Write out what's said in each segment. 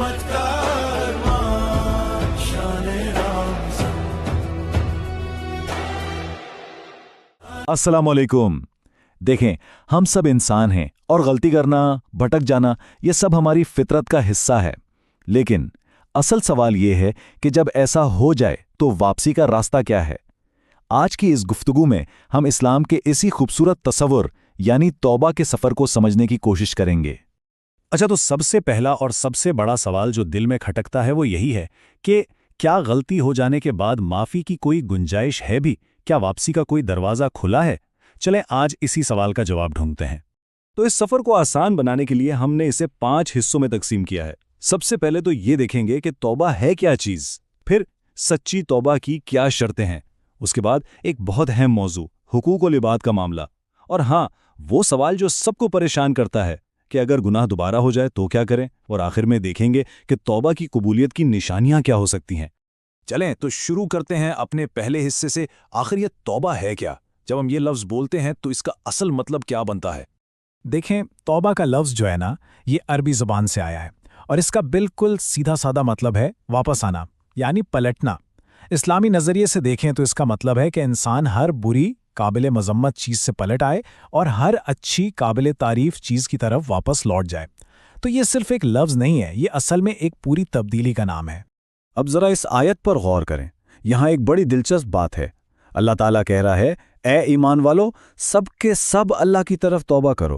رحمت کا ارمان، شان رمضان۔ السلام علیکم۔ دیکھیں، ہم سب انسان ہیں اور غلطی کرنا، بھٹک جانا، یہ سب ہماری فطرت کا حصہ ہے۔ لیکن اصل سوال یہ ہے کہ جب ایسا ہو جائے تو واپسی کا راستہ کیا ہے؟ آج کی اس گفتگو میں ہم اسلام کے اسی خوبصورت تصور یعنی توبہ کے سفر کو سمجھنے کی کوشش کریں گے۔ اچھا، تو سب سے پہلا اور سب سے بڑا سوال جو دل میں کھٹکتا ہے وہ یہی ہے کہ کیا غلطی ہو جانے کے بعد معافی کی کوئی گنجائش ہے بھی؟ کیا واپسی کا کوئی دروازہ کھلا ہے؟ چلیں آج اسی سوال کا جواب ڈھونڈتے ہیں۔ تو اس سفر کو آسان بنانے کے لیے ہم نے اسے 5 حصوں میں تقسیم کیا ہے۔ سب سے پہلے تو یہ دیکھیں گے کہ توبہ ہے کیا چیز، پھر سچی توبہ کی کیا شرطیں ہیں، اس کے بعد ایک بہت اہم موضوع حقوق و لباد کا معاملہ، اور ہاں وہ سوال جو سب کو پریشان کرتا ہے کہ اگر گناہ دوبارہ ہو جائے تو کیا کریں، اور آخر میں دیکھیں گے کہ توبہ کی قبولیت کی نشانیاں کیا ہو سکتی ہیں۔ چلیں تو شروع کرتے ہیں اپنے پہلے حصے سے۔ آخر یہ توبہ ہے کیا؟ جب ہم یہ لفظ بولتے ہیں تو اس کا اصل مطلب کیا بنتا ہے؟ دیکھیں، توبہ کا لفظ جو ہے نا، یہ عربی زبان سے آیا ہے اور اس کا بالکل سیدھا سادہ مطلب ہے واپس آنا، یعنی پلٹنا۔ اسلامی نظریے سے دیکھیں تو اس کا مطلب ہے کہ انسان ہر بری قابل مذمت چیز سے پلٹ آئے اور ہر اچھی قابل تعریف چیز کی طرف واپس لوٹ جائے۔ تو یہ صرف ایک لفظ نہیں ہے، یہ اصل میں ایک پوری تبدیلی کا نام ہے۔ اب ذرا اس آیت پر غور کریں، یہاں ایک بڑی دلچسپ بات ہے۔ اللہ تعالیٰ کہہ رہا ہے، اے ایمان والو، سب کے سب اللہ کی طرف توبہ کرو۔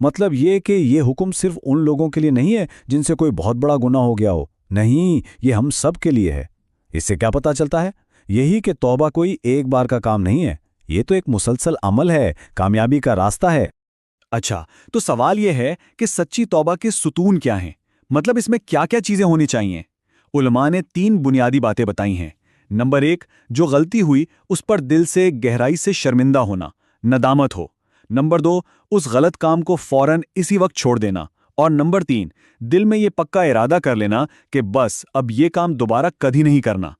مطلب یہ کہ یہ حکم صرف ان لوگوں کے لیے نہیں ہے جن سے کوئی بہت بڑا گناہ ہو گیا ہو، نہیں، یہ ہم سب کے لیے ہے۔ اس سے کیا پتہ چلتا ہے؟ یہی کہ توبہ کوئی ایک بار کا کام نہیں ہے، یہ تو ایک مسلسل عمل ہے، کامیابی کا راستہ ہے۔ اچھا، تو سوال یہ ہے کہ سچی توبہ کے ستون کیا ہیں؟ مطلب اس میں کیا کیا چیزیں ہونی چاہیے؟ علماء نے 3 بنیادی باتیں بتائی ہیں۔ نمبر 1، جو غلطی ہوئی اس پر دل سے گہرائی سے شرمندہ ہونا، ندامت ہو۔ نمبر 2، اس غلط کام کو فوراً اسی وقت چھوڑ دینا۔ اور نمبر 3، دل میں یہ پکا ارادہ کر لینا کہ بس اب یہ کام دوبارہ کبھی نہیں کرنا۔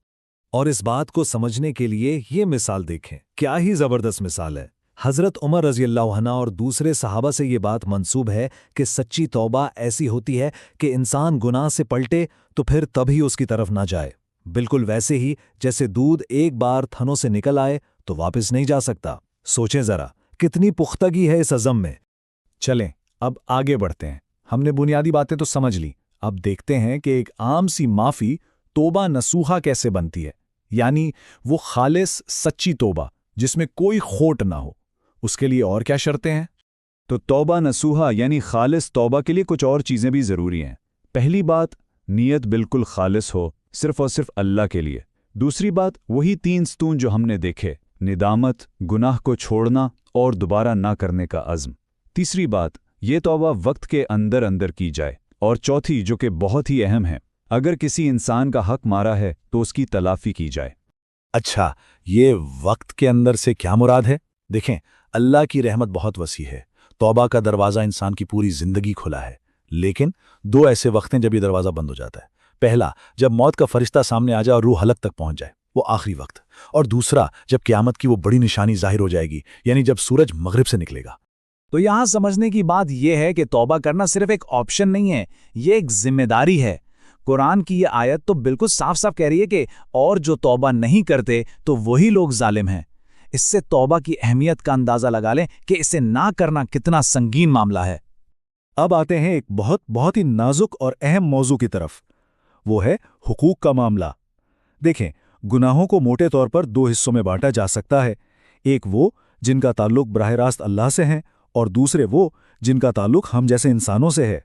اور اس بات کو سمجھنے کے لیے یہ مثال دیکھیں، کیا ہی زبردست مثال ہے۔ حضرت عمر رضی اللہ عنہ اور دوسرے صحابہ سے یہ بات منسوب ہے کہ سچی توبہ ایسی ہوتی ہے کہ انسان گناہ سے پلٹے تو پھر تبھی اس کی طرف نہ جائے، بالکل ویسے ہی جیسے دودھ ایک بار تھنوں سے نکل آئے تو واپس نہیں جا سکتا۔ سوچیں ذرا، کتنی پختگی ہے اس عزم میں۔ چلیں اب آگے بڑھتے ہیں، ہم نے بنیادی باتیں تو سمجھ لی، اب دیکھتے ہیں کہ ایک عام سی معافی توبہ نصوحہ کیسے بنتی ہے، یعنی وہ خالص سچی توبہ جس میں کوئی کھوٹ نہ ہو۔ اس کے لیے اور کیا شرطیں ہیں؟ تو توبہ نصوحہ یعنی خالص توبہ کے لیے کچھ اور چیزیں بھی ضروری ہیں۔ پہلی بات، نیت بالکل خالص ہو، صرف اور صرف اللہ کے لیے۔ دوسری بات، وہی 3 ستون جو ہم نے دیکھے، ندامت، گناہ کو چھوڑنا اور دوبارہ نہ کرنے کا عزم۔ تیسری بات، یہ توبہ وقت کے اندر اندر کی جائے۔ اور چوتھی، جو کہ بہت ہی اہم ہے، اگر کسی انسان کا حق مارا ہے تو اس کی تلافی کی جائے۔ اچھا، یہ وقت کے اندر سے کیا مراد ہے؟ دیکھیں، اللہ کی رحمت بہت وسیع ہے، توبہ کا دروازہ انسان کی پوری زندگی کھلا ہے، لیکن 2 ایسے وقت ہیں جب یہ دروازہ بند ہو جاتا ہے۔ پہلا، جب موت کا فرشتہ سامنے آ جائے اور روح حلق تک پہنچ جائے، وہ آخری وقت۔ اور دوسرا، جب قیامت کی وہ بڑی نشانی ظاہر ہو جائے گی، یعنی جب سورج مغرب سے نکلے گا۔ تو یہاں سمجھنے کی بات یہ ہے کہ توبہ کرنا صرف ایک آپشن نہیں ہے، یہ ایک ذمہ داری ہے۔ قرآن کی یہ آیت تو بالکل صاف صاف کہہ رہی ہے کہ اور جو توبہ نہیں کرتے تو وہی لوگ ظالم ہیں۔ اس سے توبہ کی اہمیت کا اندازہ لگا لیں کہ اسے نہ کرنا کتنا سنگین معاملہ ہے۔ اب آتے ہیں ایک بہت ہی نازک اور اہم موضوع کی طرف، وہ ہے حقوق کا معاملہ۔ دیکھیں، گناہوں کو موٹے طور پر 2 حصوں میں بانٹا جا سکتا ہے، ایک وہ جن کا تعلق براہ راست اللہ سے ہے، اور دوسرے وہ جن کا تعلق ہم جیسے انسانوں سے ہے۔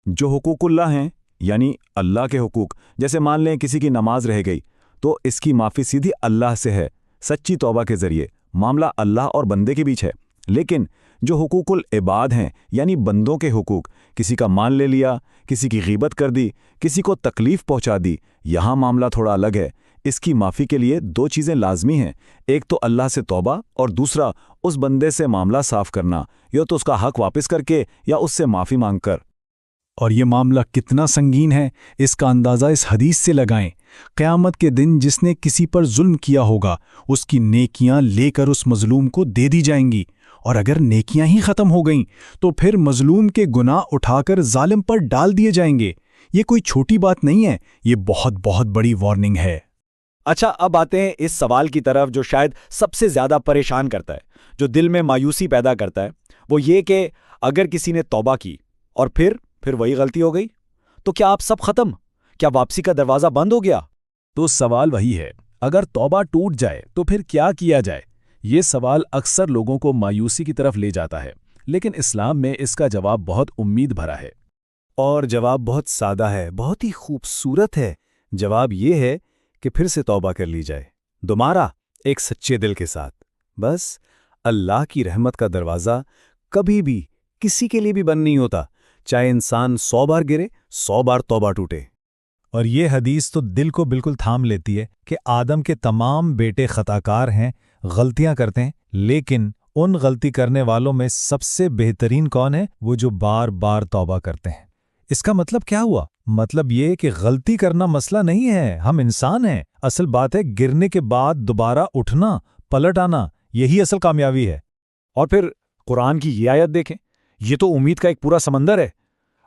جو حقوق اللہ ہیں، یعنی اللہ کے حقوق، جیسے مان لیں کسی کی نماز رہ گئی تو اس کی معافی سیدھی اللہ سے ہے، سچی توبہ کے ذریعے۔ معاملہ اللہ اور بندے کے بیچ ہے۔ لیکن جو حقوق العباد ہیں، یعنی بندوں کے حقوق، کسی کا مال لے لیا، کسی کی غیبت کر دی، کسی کو تکلیف پہنچا دی، یہاں معاملہ تھوڑا الگ ہے۔ اس کی معافی کے لیے 2 چیزیں لازمی ہیں، ایک تو اللہ سے توبہ اور دوسرا اس بندے سے معاملہ صاف کرنا، یا تو اس کا حق واپس کر کے یا اس سے معافی مانگ کر۔ اور یہ معاملہ کتنا سنگین ہے، اس کا اندازہ اس حدیث سے لگائیں۔ قیامت کے دن جس نے کسی پر ظلم کیا ہوگا، اس کی نیکیاں لے کر اس مظلوم کو دے دی جائیں گی، اور اگر نیکیاں ہی ختم ہو گئیں تو پھر مظلوم کے گناہ اٹھا کر ظالم پر ڈال دیے جائیں گے۔ یہ کوئی چھوٹی بات نہیں ہے، یہ بہت بہت بڑی وارننگ ہے۔ اچھا، اب آتے ہیں اس سوال کی طرف جو شاید سب سے زیادہ پریشان کرتا ہے، جو دل میں مایوسی پیدا کرتا ہے، وہ یہ کہ اگر کسی نے توبہ کی اور پھر وہی غلطی ہو گئی تو کیا آپ سب ختم؟ کیا واپسی کا دروازہ بند ہو گیا؟ تو سوال وہی ہے، اگر توبہ ٹوٹ جائے تو پھر کیا کیا جائے؟ یہ سوال اکثر لوگوں کو مایوسی کی طرف لے جاتا ہے، لیکن اسلام میں اس کا جواب بہت امید بھرا ہے۔ اور جواب بہت سادہ ہے، بہت ہی خوبصورت ہے۔ جواب یہ ہے کہ پھر سے توبہ کر لی جائے، دوبارہ ایک سچے دل کے ساتھ۔ بس اللہ کی رحمت کا دروازہ کبھی بھی کسی کے لیے بھی بند نہیں ہوتا، چاہے انسان 100 بار گرے، 100 بار توبہ ٹوٹے۔ اور یہ حدیث تو دل کو بالکل تھام لیتی ہے کہ آدم کے تمام بیٹے خطاکار ہیں، غلطیاں کرتے ہیں، لیکن ان غلطی کرنے والوں میں سب سے بہترین کون ہے؟ وہ جو بار بار توبہ کرتے ہیں۔ اس کا مطلب کیا ہوا؟ مطلب یہ کہ غلطی کرنا مسئلہ نہیں ہے، ہم انسان ہیں، اصل بات ہے گرنے کے بعد دوبارہ اٹھنا، پلٹ آنا، یہی اصل کامیابی ہے۔ اور پھر قرآن کی یہ آیت دیکھیں، یہ تو امید کا ایک پورا سمندر ہے۔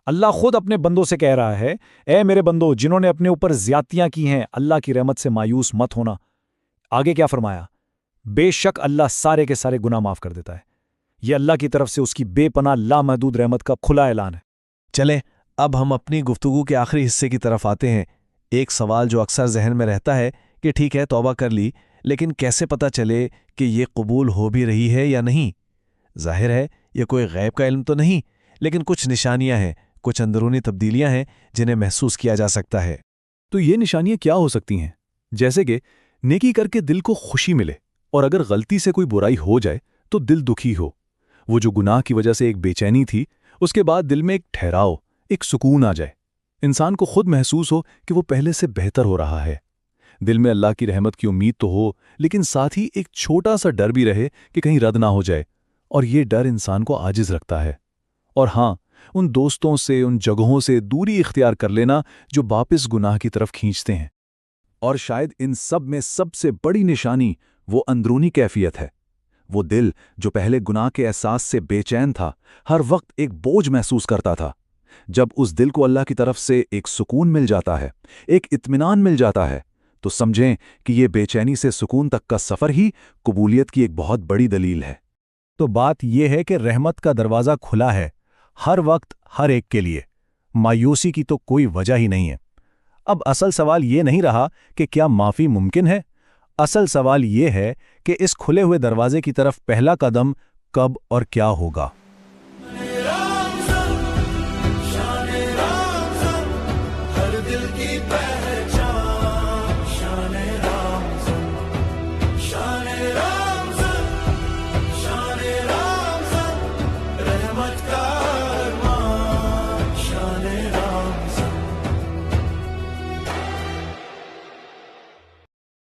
اللہ خود اپنے بندوں سے کہہ رہا ہے، اے میرے بندو جنہوں نے اپنے اوپر زیادتیاں کی ہیں، اللہ کی رحمت سے مایوس مت ہونا۔ آگے کیا فرمایا؟ بے شک اللہ سارے کے سارے گناہ معاف کر دیتا ہے۔ یہ اللہ کی طرف سے اس کی بے پناہ لامحدود رحمت کا کھلا اعلان ہے۔ چلیں اب ہم اپنی گفتگو کے آخری حصے کی طرف آتے ہیں۔ ایک سوال جو اکثر ذہن میں رہتا ہے کہ ٹھیک ہے توبہ کر لی، لیکن کیسے پتہ چلے کہ یہ قبول ہو بھی رہی ہے یا نہیں؟ ظاہر ہے یہ کوئی غیب کا علم تو نہیں، لیکن کچھ نشانیاں ہیں، کچھ اندرونی تبدیلیاں ہیں جنہیں محسوس کیا جا سکتا ہے۔ تو یہ نشانیاں کیا ہو سکتی ہیں؟ جیسے کہ نیکی کر کے دل کو خوشی ملے، اور اگر غلطی سے کوئی برائی ہو جائے تو دل دکھی ہو۔ وہ جو گناہ کی وجہ سے ایک بے چینی تھی، اس کے بعد دل میں ایک ٹھہراؤ، ایک سکون آ جائے۔ انسان کو خود محسوس ہو کہ وہ پہلے سے بہتر ہو رہا ہے۔ دل میں اللہ کی رحمت کی امید تو ہو، لیکن ساتھ ہی ایک چھوٹا سا ڈر بھی رہے کہ کہیں رد نہ ہو جائے، اور یہ ڈر انسان کو عاجز رکھتا ہے۔ اور ہاں، ان دوستوں سے، ان جگہوں سے دوری اختیار کر لینا جو واپس گناہ کی طرف کھینچتے ہیں۔ اور شاید ان سب میں سب سے بڑی نشانی وہ اندرونی کیفیت ہے۔ وہ دل جو پہلے گناہ کے احساس سے بے چین تھا، ہر وقت ایک بوجھ محسوس کرتا تھا، جب اس دل کو اللہ کی طرف سے ایک سکون مل جاتا ہے، ایک اطمینان مل جاتا ہے، تو سمجھیں کہ یہ بے چینی سے سکون تک کا سفر ہی قبولیت کی ایک بہت بڑی دلیل ہے۔ تو بات یہ ہے کہ رحمت کا دروازہ کھلا ہے، ہر وقت ہر ایک کے لیے، مایوسی کی تو کوئی وجہ ہی نہیں ہے۔ اب اصل سوال یہ نہیں رہا کہ کیا معافی ممکن ہے، اصل سوال یہ ہے کہ اس کھلے ہوئے دروازے کی طرف پہلا قدم کب اور کیا ہوگا۔ ہر دل کی پہچان شان رمضان، شان رمضان، شان رمضان، رحمت کا